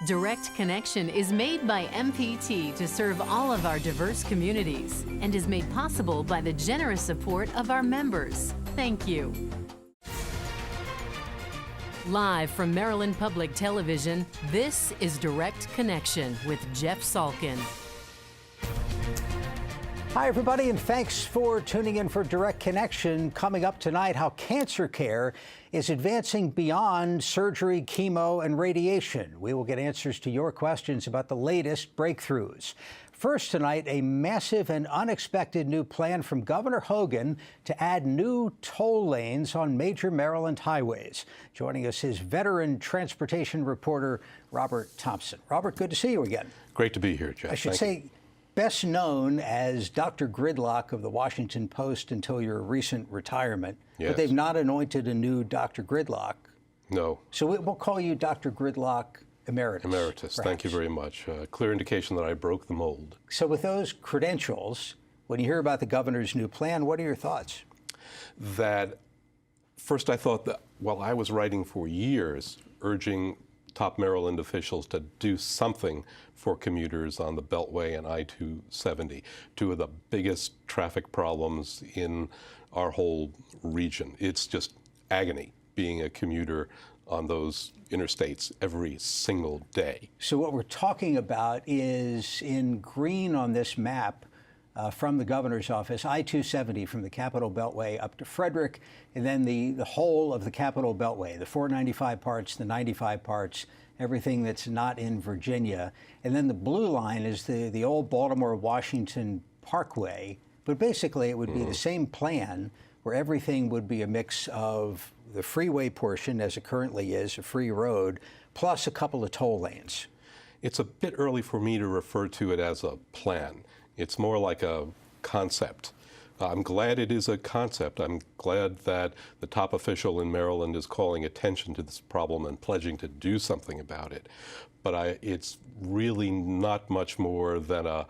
Direct Connection is made by MPT to serve all of our diverse communities and is made possible by the generous support of our members. Thank you. Live from Maryland Public Television, this is Direct Connection with Jeff Salkin. Hi, everybody, and thanks for tuning in for Direct Connection. Coming up tonight, how cancer care is advancing beyond surgery, chemo, and radiation. We will get answers to your questions about the latest breakthroughs. First tonight, a massive and unexpected new plan from Governor Hogan to add new toll lanes on major Maryland highways. Joining us is veteran transportation reporter Robert Thompson. Robert, good to see you again. Great to be here, Jeff. I should say, best known as Dr. Gridlock of the Washington Post until your recent retirement. Yes. But they've not anointed a new Dr. Gridlock. No. So we'll call you Dr. Gridlock Emeritus. Emeritus. Thank you very much. Clear indication that I broke the mold. So with those credentials, when you hear about the governor's new plan, what are your thoughts? That first I thought that while I was writing for years, urging top Maryland officials to do something for commuters on the Beltway and I-270, two of the biggest traffic problems in our whole region. It's just agony being a commuter on those interstates every single day. So what we're talking about is in green on this map from the governor's office, I-270 from the Capitol Beltway up to Frederick, and then the whole of the Capitol Beltway, the 495 parts, the 95 parts, everything that's not in Virginia. And then the blue line is the old Baltimore-Washington Parkway. But basically, it would be the same plan where everything would be a mix of the freeway portion, as it currently is, a free road, plus a couple of toll lanes. It's a bit early for me to refer to it as a plan. It's more like a concept. I'm glad it is a concept. I'm glad that the top official in Maryland is calling attention to this problem and pledging to do something about it. But it's really not much more than a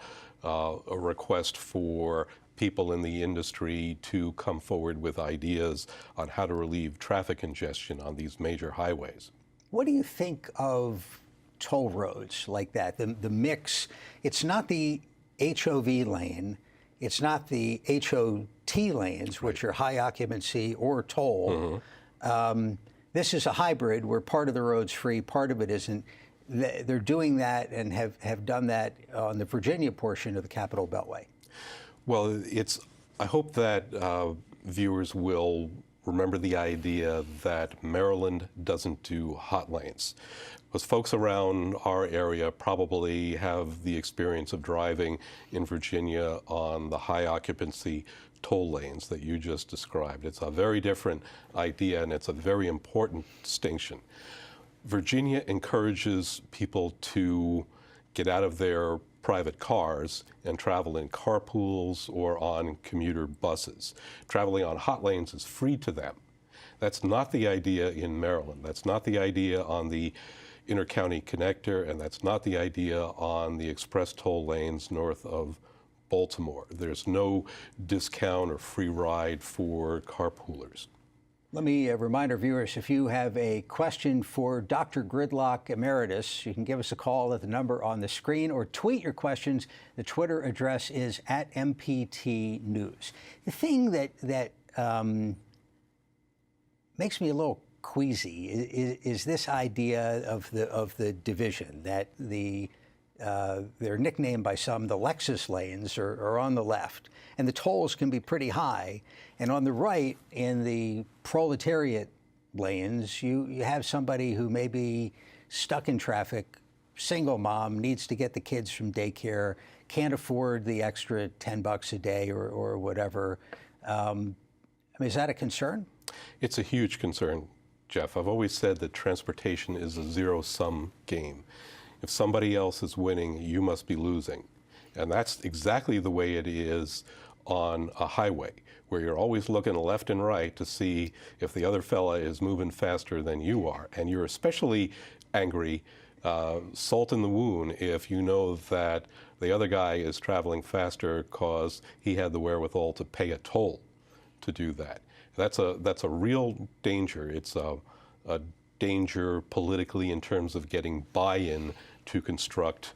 request for people in the industry to come forward with ideas on how to relieve traffic congestion on these major highways. What do you think of toll roads like that? The mix, it's not the HOV lane, it's not the HOT lanes, which are high occupancy or toll. This is a hybrid where part of the road's free, part of it isn't. They're doing that and have done that on the Virginia portion of the Capitol Beltway. Well, I hope that viewers will remember the idea that Maryland doesn't do hot lanes. Because folks around our area probably have the experience of driving in Virginia on the high occupancy toll lanes that you just described. It's a very different idea, and it's a very important distinction. Virginia encourages people to get out of their private cars and travel in carpools or on commuter buses. Traveling on hot lanes is free to them. That's not the idea in Maryland. That's not the idea on the Intercounty Connector, and that's not the idea on the express toll lanes north of Baltimore. There's no discount or free ride for carpoolers. Let me remind our viewers, if you have a question for Dr. Gridlock Emeritus, you can give us a call at the number on the screen or tweet your questions. The Twitter address is @MPT News. The thing that makes me a little queasy is this idea of the division, that they're nicknamed by some the Lexus lanes are on the left, and the tolls can be pretty high. And on the right, in the proletariat lanes, you have somebody who may be stuck in traffic, single mom, needs to get the kids from daycare, can't afford the extra $10 a day or whatever. I mean, is that a concern? It's a huge concern, Jeff. I've always said that transportation is a zero-sum game. If somebody else is winning, you must be losing. And that's exactly the way it is on a highway, where you're always looking left and right to see if the other fella is moving faster than you are. And you're especially angry, salt in the wound, if you know that the other guy is traveling faster because he had the wherewithal to pay a toll to do that. That's a real danger. It's a danger politically in terms of getting buy-in to construct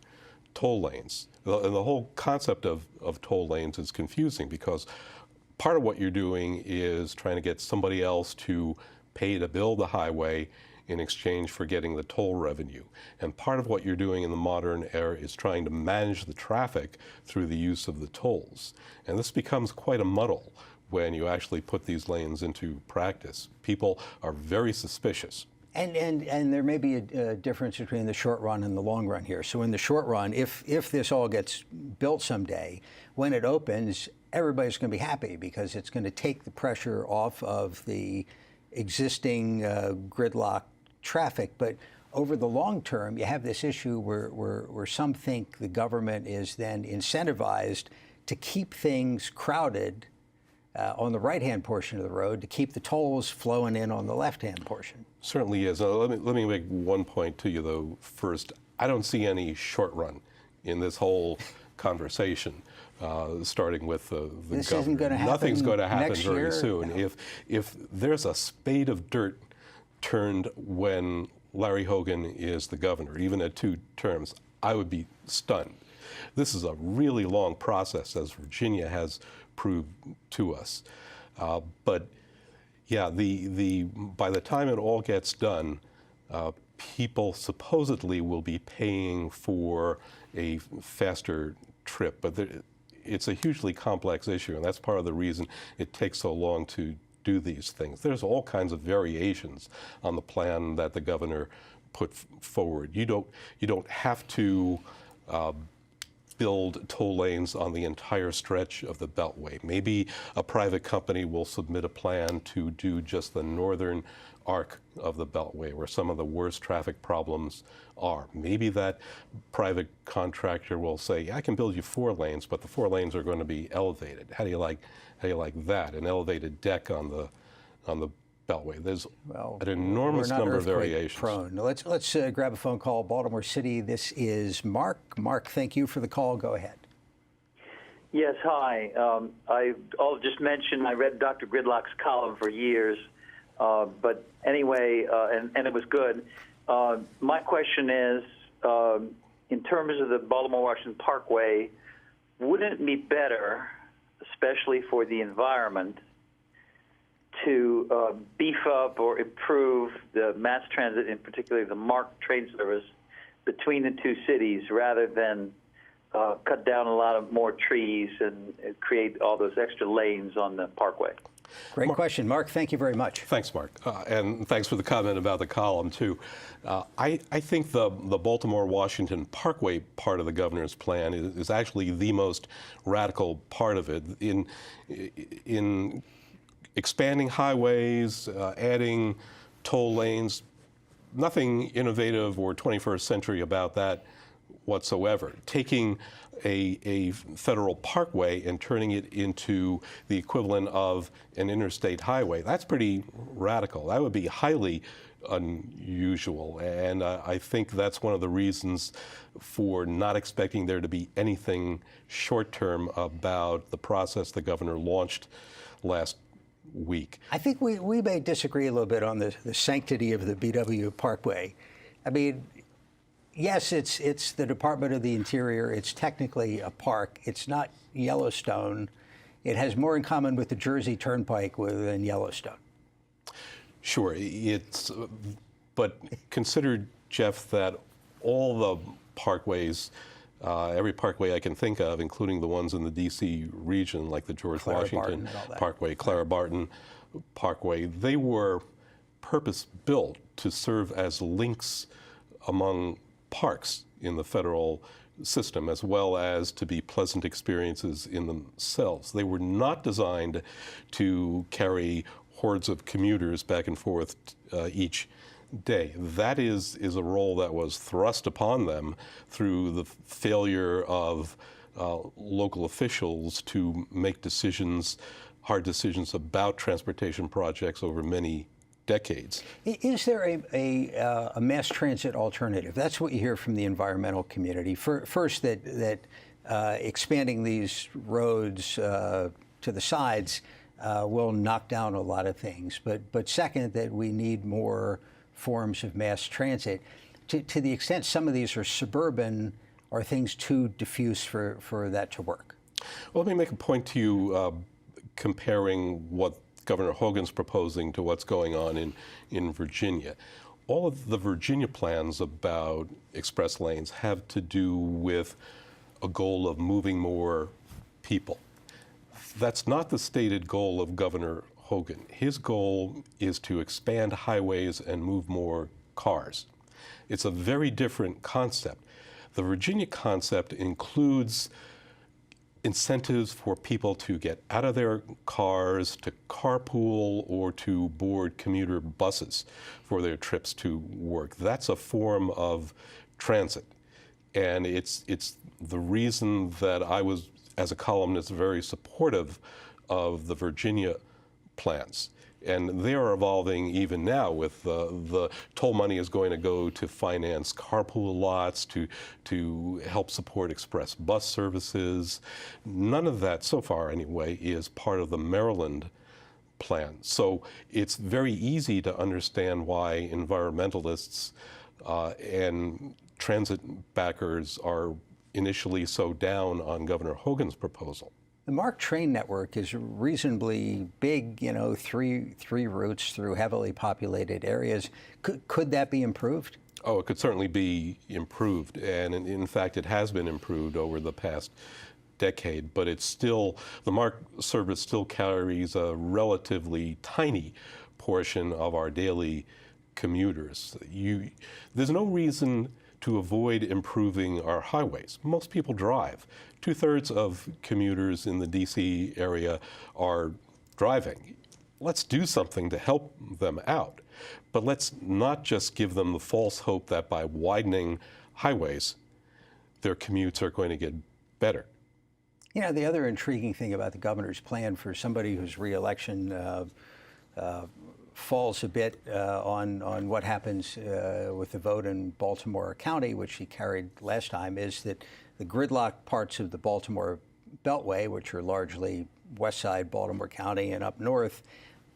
toll lanes. And the whole concept of toll lanes is confusing because part of what you're doing is trying to get somebody else to pay to build the highway in exchange for getting the toll revenue. And part of what you're doing in the modern era is trying to manage the traffic through the use of the tolls. And this becomes quite a muddle when you actually put these lanes into practice. People are very suspicious. And there may be a difference between the short run and the long run here. So in the short run, if this all gets built someday, when it opens, everybody's going to be happy because it's going to take the pressure off of the existing gridlock traffic. But over the long term, you have this issue where some think the government is then incentivized to keep things crowded on the right-hand portion of the road to keep the tolls flowing in on the left-hand portion. Certainly is. Let me make one point to you, though, first. I don't see any short run in this whole conversation, starting with the this governor. Isn't going to happen. Nothing's going to happen next very year? soon. No. If there's a spade of dirt turned when Larry Hogan is the governor, even at 2 terms, I would be stunned. This is a really long process, as Virginia has proved to us. But yeah, by the time it all gets done, people supposedly will be paying for a faster trip. But it's a hugely complex issue, and that's part of the reason it takes so long to do these things. There's all kinds of variations on the plan that the governor put forward. You don't have to build toll lanes on the entire stretch of the Beltway. Maybe a private company will submit a plan to do just the northern arc of the Beltway, where some of the worst traffic problems are. Maybe that private contractor will say, yeah, I can build you 4 lanes, but the 4 lanes are going to be elevated. How do you like that? An elevated deck on the Beltway. There's an enormous number of variations. Prone. Let's grab a phone call. Baltimore City. This is Mark. Mark, thank you for the call. Go ahead. Yes, hi. I'll just mention I read Dr. Gridlock's column for years, but anyway, and it was good. My question is, in terms of the Baltimore-Washington Parkway, wouldn't it be better, especially for the environment, to beef up or improve the mass transit, in particular the MARC train service, between the 2 cities rather than cut down a lot of more trees and create all those extra lanes on the Parkway? Great question. Mark, thank you very much. Thanks, Mark. And thanks for the comment about the column, too. I think the Baltimore-Washington Parkway part of the governor's plan is actually the most radical part of it. In expanding highways, adding toll lanes, nothing innovative or 21st century about that whatsoever. Taking a federal parkway and turning it into the equivalent of an interstate highway, that's pretty radical. That would be highly unusual, and I think that's one of the reasons for not expecting there to be anything short-term about the process the governor launched last week. I think we may disagree a little bit on the sanctity of the BW Parkway. I mean, yes, it's the Department of the Interior. It's technically a park. It's not Yellowstone. It has more in common with the Jersey Turnpike than Yellowstone. Sure, but consider, Jeff, that all the parkways, every parkway I can think of, including the ones in the D.C. region, like the George Washington Parkway, Clara Barton Parkway, they were purpose-built to serve as links among parks in the federal system, as well as to be pleasant experiences in themselves. They were not designed to carry hordes of commuters back and forth each day. That is a role that was thrust upon them through the failure of local officials to make decisions, hard decisions about transportation projects over many decades. Is there a mass transit alternative? That's what you hear from the environmental community. First, that expanding these roads to the sides will knock down a lot of things. But second, that we need more forms of mass transit. To the extent some of these are suburban, are things too diffuse for that to work? Well, let me make a point to you comparing what Governor Hogan's proposing to what's going on in Virginia. All of the Virginia plans about express lanes have to do with a goal of moving more people. That's not the stated goal of Governor Hogan. His goal is to expand highways and move more cars. It's a very different concept. The Virginia concept includes incentives for people to get out of their cars, to carpool, or to board commuter buses for their trips to work. That's a form of transit. And it's the reason that I was, as a columnist, very supportive of the Virginia plans. And they are evolving even now with the toll money is going to go to finance carpool lots, to help support express bus services. None of that, so far anyway, is part of the Maryland plan. So it's very easy to understand why environmentalists and transit backers are initially so down on Governor Hogan's proposal. The MARC train network is reasonably big, you know, three routes through heavily populated areas. Could that be improved? Oh, it could certainly be improved. And in fact, it has been improved over the past decade, but it's still, the MARC service still carries a relatively tiny portion of our daily commuters. There's no reason to avoid improving our highways. Most people drive. 2/3 of commuters in the DC area are driving. Let's do something to help them out. But let's not just give them the false hope that by widening highways, their commutes are going to get better. You know, the other intriguing thing about the governor's plan for somebody whose reelection falls a bit on what happens with the vote in Baltimore County, which he carried last time, is that the gridlock parts of the Baltimore Beltway, which are largely west side Baltimore County and up north,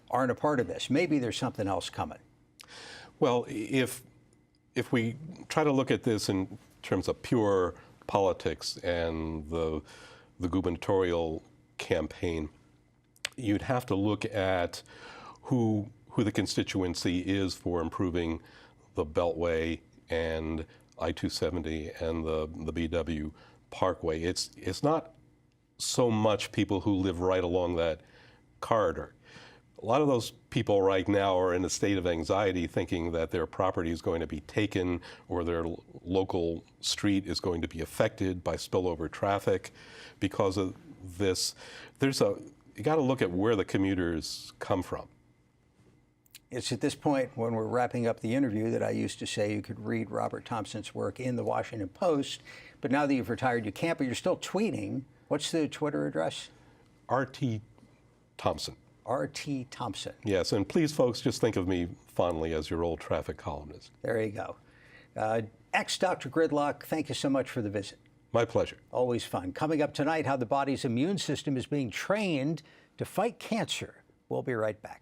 aren't a part of this. Maybe there's something else coming. Well, if we try to look at this in terms of pure politics and the gubernatorial campaign, you'd have to look at who the constituency is for improving the Beltway and I-270 and the BW Parkway. It's not so much people who live right along that corridor. A lot of those people right now are in a state of anxiety thinking that their property is going to be taken or their local street is going to be affected by spillover traffic because of this. You got to look at where the commuters come from. It's at this point when we're wrapping up the interview that I used to say you could read Robert Thompson's work in the Washington Post, but now that you've retired, you can't, but you're still tweeting. What's the Twitter address? RT Thompson. RT Thompson. Yes, and please, folks, just think of me fondly as your old traffic columnist. There you go. Ex-Dr. Gridlock, thank you so much for the visit. My pleasure. Always fun. Coming up tonight, how the body's immune system is being trained to fight cancer. We'll be right back.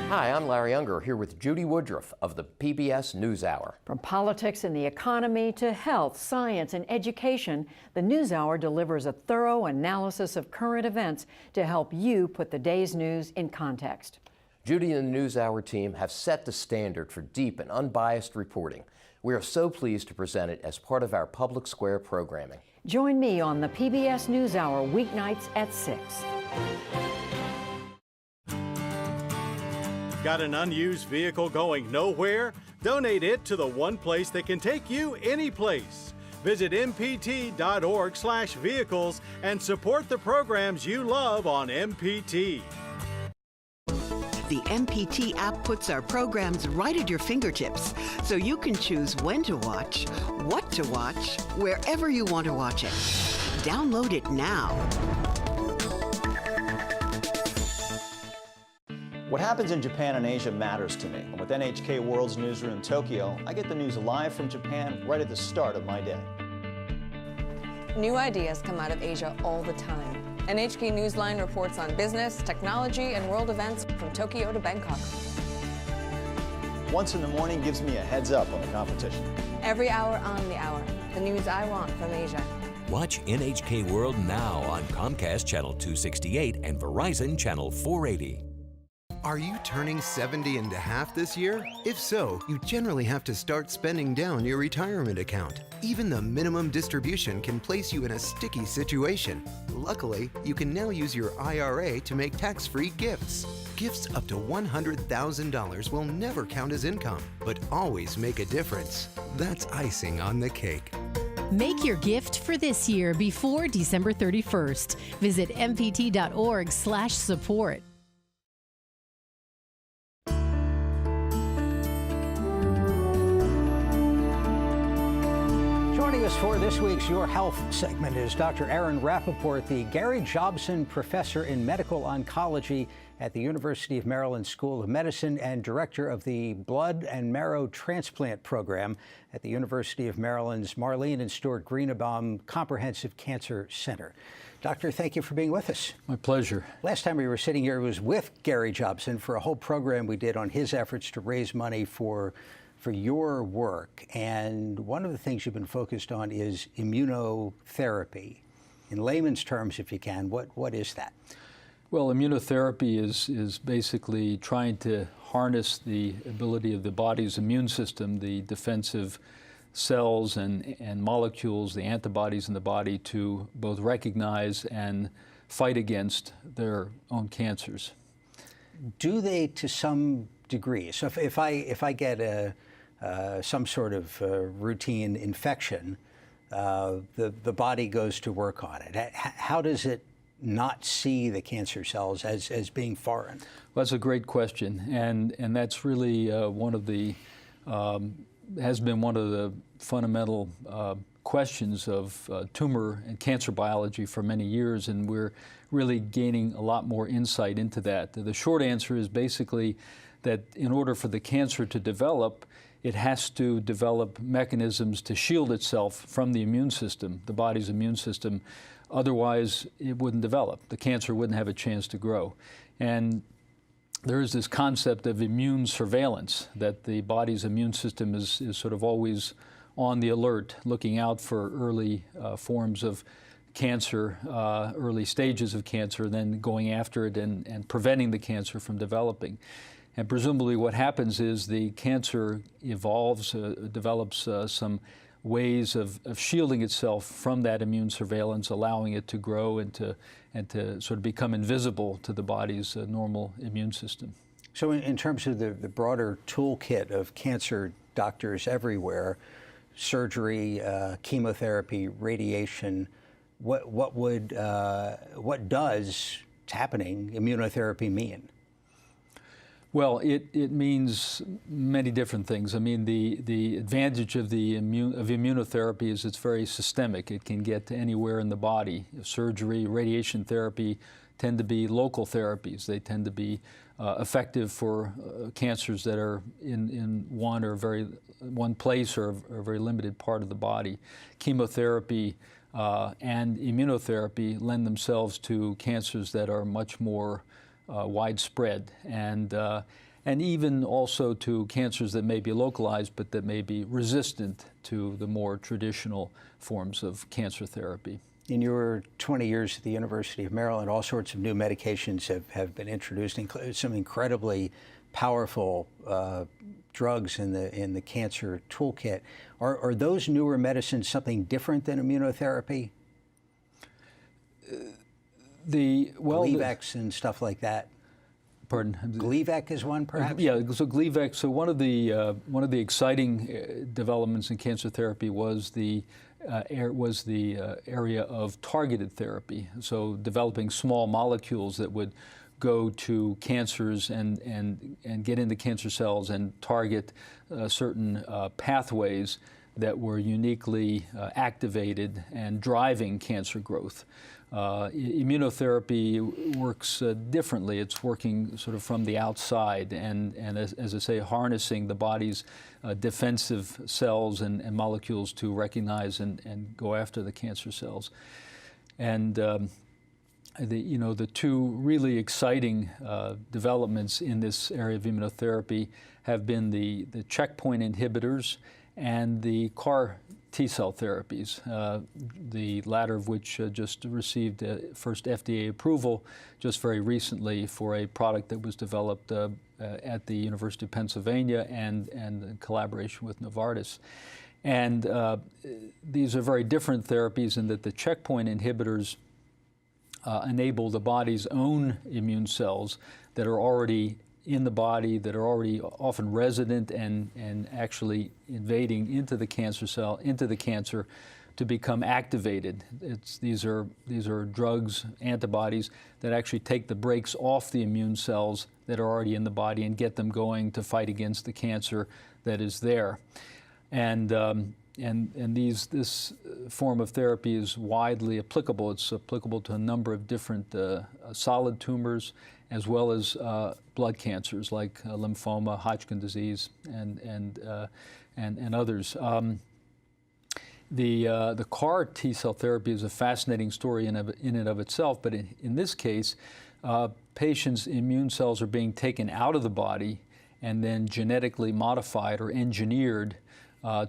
Hi, I'm Larry Unger, here with Judy Woodruff of the PBS NewsHour. From politics and the economy to health, science, and education, the NewsHour delivers a thorough analysis of current events to help you put the day's news in context. Judy and the NewsHour team have set the standard for deep and unbiased reporting. We are so pleased to present it as part of our Public Square programming. Join me on the PBS NewsHour weeknights at 6. Got an unused vehicle going nowhere? Donate it to the one place that can take you any place. Visit mpt.org/vehicles and support the programs you love on MPT. The MPT app puts our programs right at your fingertips, so you can choose when to watch, what to watch, wherever you want to watch it. Download it now. What happens in Japan and Asia matters to me. With NHK World's newsroom in Tokyo, I get the news live from Japan right at the start of my day. New ideas come out of Asia all the time. NHK Newsline reports on business, technology, and world events from Tokyo to Bangkok. Once in the morning gives me a heads up on the competition. Every hour on the hour, the news I want from Asia. Watch NHK World now on Comcast Channel 268 and Verizon Channel 480. Are you turning 70 and a half this year? If so, you generally have to start spending down your retirement account. Even the minimum distribution can place you in a sticky situation. Luckily, you can now use your IRA to make tax-free gifts. Gifts up to $100,000 will never count as income, but always make a difference. That's icing on the cake. Make your gift for this year before December 31st. Visit mpt.org/support. Joining us for this week's Your Health segment is Dr. Aaron Rappaport, the Gary Jobson Professor in Medical Oncology at the University of Maryland School of Medicine and Director of the Blood and Marrow Transplant Program at the University of Maryland's Marlene and Stuart Greenebaum Comprehensive Cancer Center. Doctor, thank you for being with us. My pleasure. Last time we were sitting here was with Gary Jobson for a whole program we did on his efforts to raise money for your work. And one of the things you've been focused on is immunotherapy. In layman's terms, if you can, what is that? Well, immunotherapy is basically trying to harness the ability of the body's immune system, the defensive cells and molecules, the antibodies in the body, to both recognize and fight against their own cancers. Do they to some degree? So if I get some sort of routine infection, the body goes to work on it. How does it not see the cancer cells as being foreign? Well, that's a great question, and that's really one of the has been one of the fundamental questions of tumor and cancer biology for many years, and we're really gaining a lot more insight into that. The short answer is basically that in order for the cancer to develop, it has to develop mechanisms to shield itself from the immune system, the body's immune system. Otherwise, it wouldn't develop. The cancer wouldn't have a chance to grow. And there is this concept of immune surveillance, that the body's immune system is sort of always on the alert, looking out for early forms of cancer, early stages of cancer, then going after it and preventing the cancer from developing. And presumably what happens is the cancer evolves, develops some ways of shielding itself from that immune surveillance, allowing it to grow and to sort of become invisible to the body's normal immune system. So in terms of the broader toolkit of cancer doctors everywhere, surgery, chemotherapy, radiation, what does happening immunotherapy mean? Well, it means many different things. I mean, the advantage of immunotherapy is it's very systemic. It can get to anywhere in the body. Surgery, radiation therapy tend to be local therapies. They tend to be effective for cancers that are in one place or a very limited part of the body. Chemotherapy and immunotherapy lend themselves to cancers that are much more widespread, and even also to cancers that may be localized but that may be resistant to the more traditional forms of cancer therapy. In your 20 years at the University of Maryland, all sorts of new medications have been introduced, including some incredibly powerful drugs in the cancer toolkit. Are those newer medicines something different than immunotherapy? Gleevec and stuff like that. Pardon? Gleevec is one, perhaps? Yeah, so Gleevec. So one of the exciting developments in cancer therapy was the area of targeted therapy. So developing small molecules that would go to cancers and get into cancer cells and target certain pathways that were uniquely activated and driving cancer growth. Immunotherapy works differently. It's working sort of from the outside and as I say, harnessing the body's defensive cells and molecules to recognize and go after the cancer cells. And the two really exciting developments in this area of immunotherapy have been the checkpoint inhibitors and the CAR T-cell therapies, the latter of which just received first FDA approval just very recently for a product that was developed at the University of Pennsylvania and in collaboration with Novartis. And these are very different therapies in that the checkpoint inhibitors enable the body's own immune cells that are already in the body, that are already often resident and actually invading into the cancer cell, into the cancer, to become activated. These are drugs, antibodies, that actually take the brakes off the immune cells that are already in the body and get them going to fight against the cancer that is there. And this form of therapy is widely applicable. It's applicable to a number of different solid tumors, as well as blood cancers like lymphoma, Hodgkin disease, and others. The CAR T-cell therapy is a fascinating story in and of itself, but in this case, patients' immune cells are being taken out of the body and then genetically modified or engineered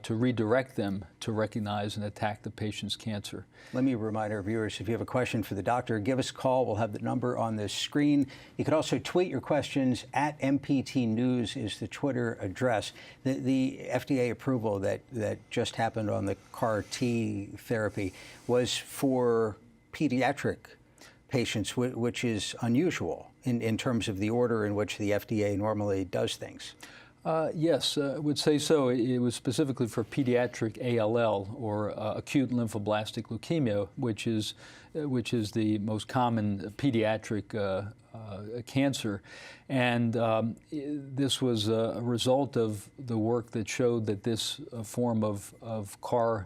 to redirect them to recognize and attack the patient's cancer. Let me remind our viewers, if you have a question for the doctor, give us a call. We'll have the number on the screen. You could also tweet your questions at MPT News is the Twitter address. The FDA approval that just happened on the CAR T therapy was for pediatric patients, which is unusual in terms of the order in which the FDA normally does things. Yes, I would say so. It was specifically for pediatric ALL, or acute lymphoblastic leukemia, which is the most common pediatric cancer. And this was a result of the work that showed that this form of CAR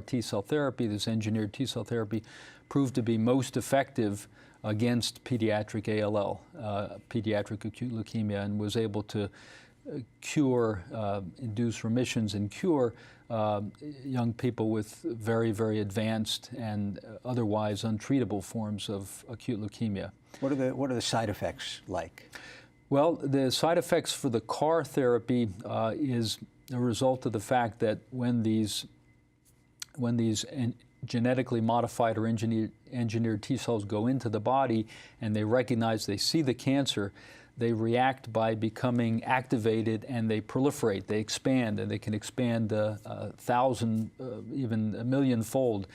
T-cell therapy, this engineered T-cell therapy, proved to be most effective against pediatric ALL, pediatric acute leukemia, and was able to cure, induce remissions and cure young people with very, very advanced and otherwise untreatable forms of acute leukemia. What are the side effects like? Well, the side effects for the CAR therapy is a result of the fact that when these genetically modified or engineered T cells go into the body and they recognize, they see the cancer, they react by becoming activated and they proliferate, they expand, and they can expand 1,000, even a million-fold.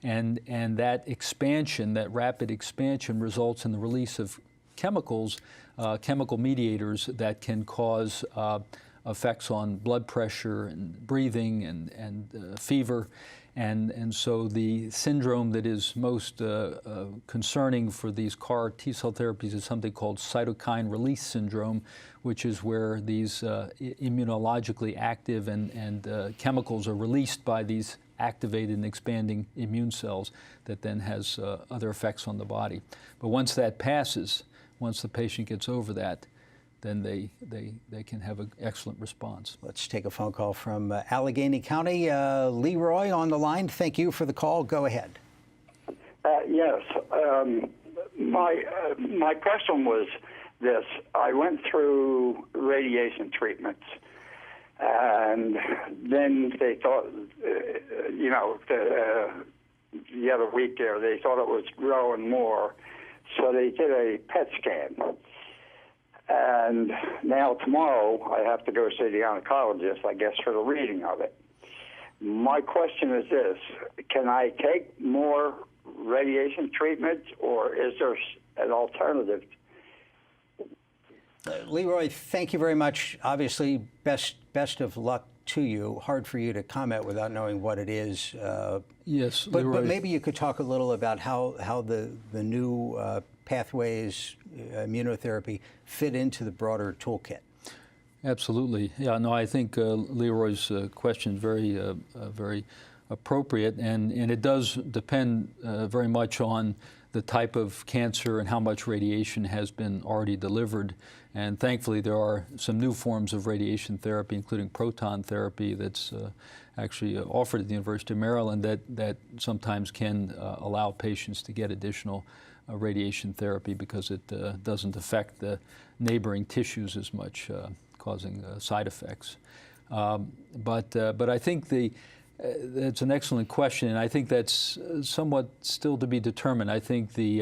And that expansion, that rapid expansion, results in the release of chemicals, chemical mediators that can cause effects on blood pressure and breathing and fever. And so the syndrome that is most concerning for these CAR T-cell therapies is something called cytokine release syndrome, which is where these immunologically active and chemicals are released by these activated and expanding immune cells that then has other effects on the body. But once that passes, once the patient gets over that, then they can have an excellent response. Let's take a phone call from Allegheny County. Leroy on the line. Thank you for the call. Go ahead. Yes. My question was this. I went through radiation treatments, and then they thought, the other week there, they thought it was growing more, so they did a PET scan. And now tomorrow I have to go see the oncologist, I guess, for the reading of it. My question is this: can I take more radiation treatment, or is there an alternative? Leroy, thank you very much. Obviously, best of luck to you. Hard for you to comment without knowing what it is. Yes, but maybe you could talk a little about how the new pathways, immunotherapy, fit into the broader toolkit. Absolutely. Yeah, no, I think Leroy's question is very appropriate, and it does depend very much on the type of cancer and how much radiation has been already delivered. And thankfully, there are some new forms of radiation therapy, including proton therapy, that's actually offered at the University of Maryland that sometimes can allow patients to get additional radiation therapy because it doesn't affect the neighboring tissues as much, causing side effects. But I think that's an excellent question, and I think that's somewhat still to be determined. I think the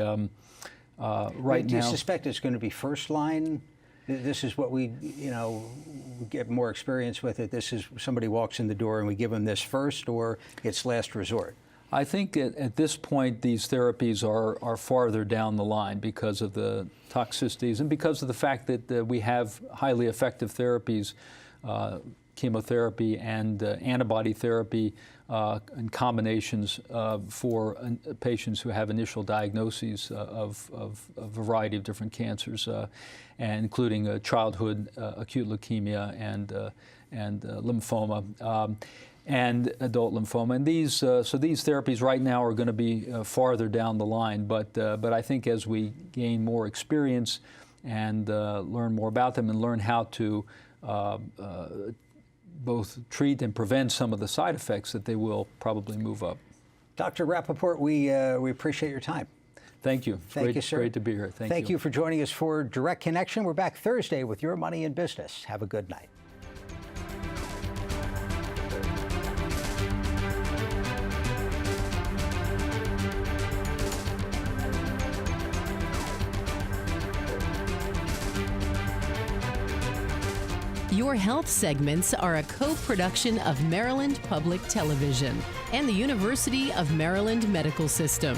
right now. Do you suspect it's going to be first line? This is what we get more experience with it. This is somebody walks in the door and we give them this first, or it's last resort? I think at this point these therapies are farther down the line because of the toxicities and because of the fact that we have highly effective therapies, chemotherapy and antibody therapy and combinations for patients who have initial diagnoses of a variety of different cancers, and including childhood acute leukemia and lymphoma. And adult lymphoma, and these therapies right now are going to be farther down the line. But I think as we gain more experience and learn more about them and learn how to both treat and prevent some of the side effects, that they will probably move up. Dr. Rappaport, we appreciate your time. Thank you. Thank you, sir. Great to be here. Thank you for joining us for Direct Connection. We're back Thursday with Your Money in Business. Have a good night. Your health segments are a co-production of Maryland Public Television and the University of Maryland Medical System.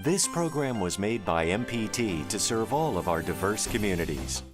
This program was made by MPT to serve all of our diverse communities.